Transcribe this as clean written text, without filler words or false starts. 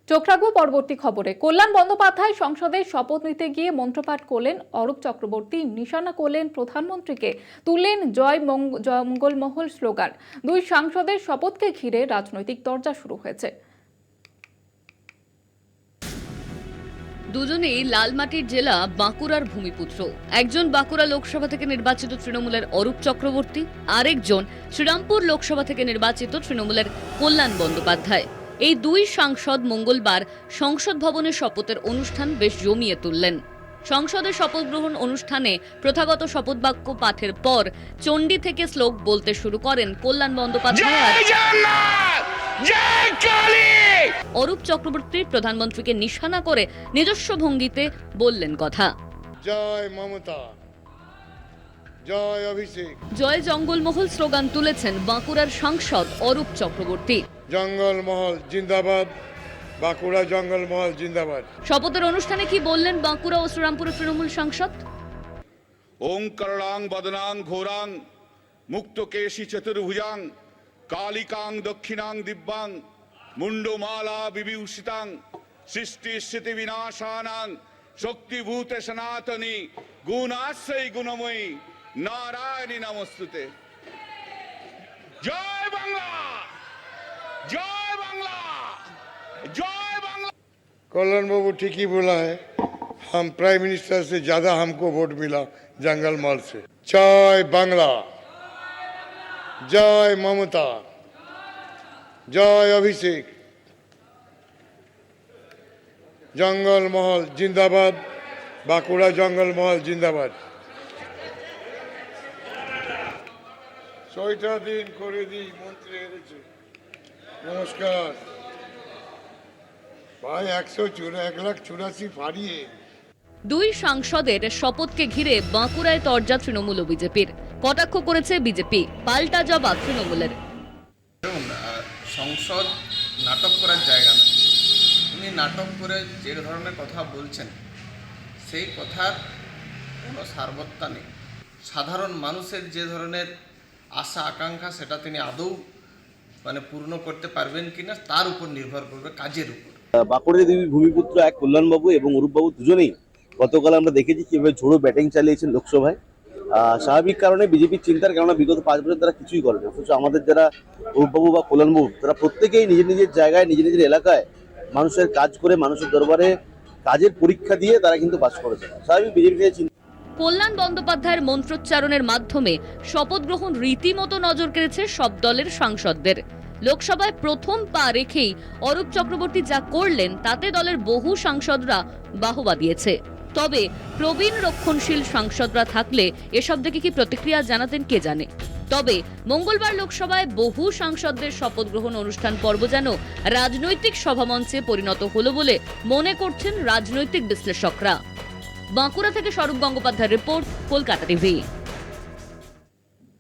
চোখ রাখবো পরবর্তী খবরে। কল্যাণ বন্দ্যোপাধ্যায় সংসদে শপথ নিতে গিয়ে মন্ত্রপাঠ করলেন অরূপ চক্রবর্তী, নিশানা করলেন প্রধানমন্ত্রীকে, তুললেন জয় মঙ্গলমহল স্লোগান। দুই সাংসদের শপথকে ঘিরে রাজনৈতিক তরজা শুরু হয়েছে। দুজনেই লালমাটির জেলা বাঁকুড়ার ভূমিপুত্র। একজন বাঁকুড়া লোকসভা থেকে নির্বাচিত তৃণমূলের অরূপ চক্রবর্তী, আরেকজন শ্রীরামপুর লোকসভা থেকে নির্বাচিত তৃণমূলের কল্যাণ বন্দ্যোপাধ্যায়। এই দুই সাংসদ মঙ্গলবার সংসদ ভবনে শপথের অনুষ্ঠান বেশ জমিয়ে তুললেন। সংসদের শপথ গ্রহণ অনুষ্ঠানে প্রথাগত শপথ বাক্য পাঠের পর চণ্ডী থেকে শ্লোক বলতে শুরু করেন কল্যাণ বন্দ্যোপাধ্যায়। অরূপ চক্রবর্তী প্রধানমন্ত্রীকে নিশানা করে নিজস্ব ভঙ্গিতে বললেন কথা। জয় মমতা, জয় অভিষেক। জয় জঙ্গলমহল স্লোগান তুলেছেন বাঁকুড়ার সাংসদ অরূপ চক্রবর্তী। জঙ্গলমহল জিন্দাবাদ, বাঁকুড়া জঙ্গলমহল জিন্দাবাদ। শপথের অনুষ্ঠানে কি বললেন বাঁকুড়া ও শ্রীরামপুরের তৃণমূল সাংসদ? ওং করলাং বদনাং ঘোরাং মুক্তকেশী চতুর্ভুজাং কালিকাং দক্ষিণাং দিব্যাং মুন্ডমালা বিভূষিতাং সৃষ্টি স্থিতি বিনাশানাং শক্তিভূত সনাতনী গুণাশ্রয়ী গুণময়ী নারায়ণী নমস্তুতে। জয় বাংলা, जय बांग्ला, जय बांग्ला। कल्याण बाबू ठीक ही बोला है। हम प्राइम मिनिस्टर से ज्यादा हमको वोट मिला जंगल महल से। जय बांग्ला, जय ममता, जय अभिषेक। जंगल महल जिंदाबाद, बांकुड़ा जंगल महल जिंदाबाद। 6টা দিন করে দিই মন্ত্রী এনেছে। নমস্কার ভাই। 1,84,00,000 ফাড়িয়ে দুই সাংসদের শপথকে ঘিরে বাঁকুড়ায় তরজা তৃণমূল ও বিজেপির। কটাক্ষ করেছে বিজেপি, পাল্টা জবাব তৃণমূলের। সংসদ নাটক করার জায়গা না। উনি নাটক করে যে ধরনের কথা বলছেন সেই কথার কোনো সারবত্তা নেই। সাধারণ মানুষের যে ধরনের আশা আকাঙ্ক্ষা সেটা তিনি আদৌ পূর্ণ করতে পারবেন কিনা তার উপর নির্ভর করবে, কাজের উপর। বাঁকুড়ার দুই ভূমিপুত্র, এক কল্যাণবাবু এবং অরূপবাবু, দুজনেই গতকাল আমরা দেখেছি কিভাবে ঝোড়ো ব্যাটিং চালিয়েছেন লোকসভায়। স্বাভাবিক কারণে বিজেপির চিন্তার কারণে বিগত 5 বছর তারা কিছুই করেনি, অথচ আমাদের যারা অরূপবাবু বা কল্যাণবাবু তারা প্রত্যেকেই নিজের নিজের জায়গায় নিজের নিজের এলাকায় মানুষের কাজ করে, মানুষের দরবারে কাজের পরীক্ষা দিয়ে তারা কিন্তু পাস করেছে। স্বাভাবিক বিজেপি চিন্তা। কল্যাণ বন্দ্যোপাধ্যায়ের মন্ত্রোচ্চারণের মাধ্যমে শপথ গ্রহণ রীতিমতো নজর কেড়েছে সব দলের সাংসদদের। লোকসভায় প্রথম পা রেখেই অরূপ চক্রবর্তী যা করলেন তাতে দলের বহু সাংসদরা বাহবা দিয়েছে। তবে প্রবীণ রক্ষণশীল সাংসদরা থাকলে এসব দেখে কি প্রতিক্রিয়া জানাতেন কে জানে। তবে মঙ্গলবার লোকসভায় বহু সাংসদদের শপথ গ্রহণ অনুষ্ঠান পর্ব যেন রাজনৈতিক সভামঞ্চে পরিণত হলো বলে মনে করছেন রাজনৈতিক বিশ্লেষকরা। বাঁকুড়া থেকে স্বরূপ গঙ্গোপাধ্যায়ের রিপোর্ট, কলকাতা টিভি।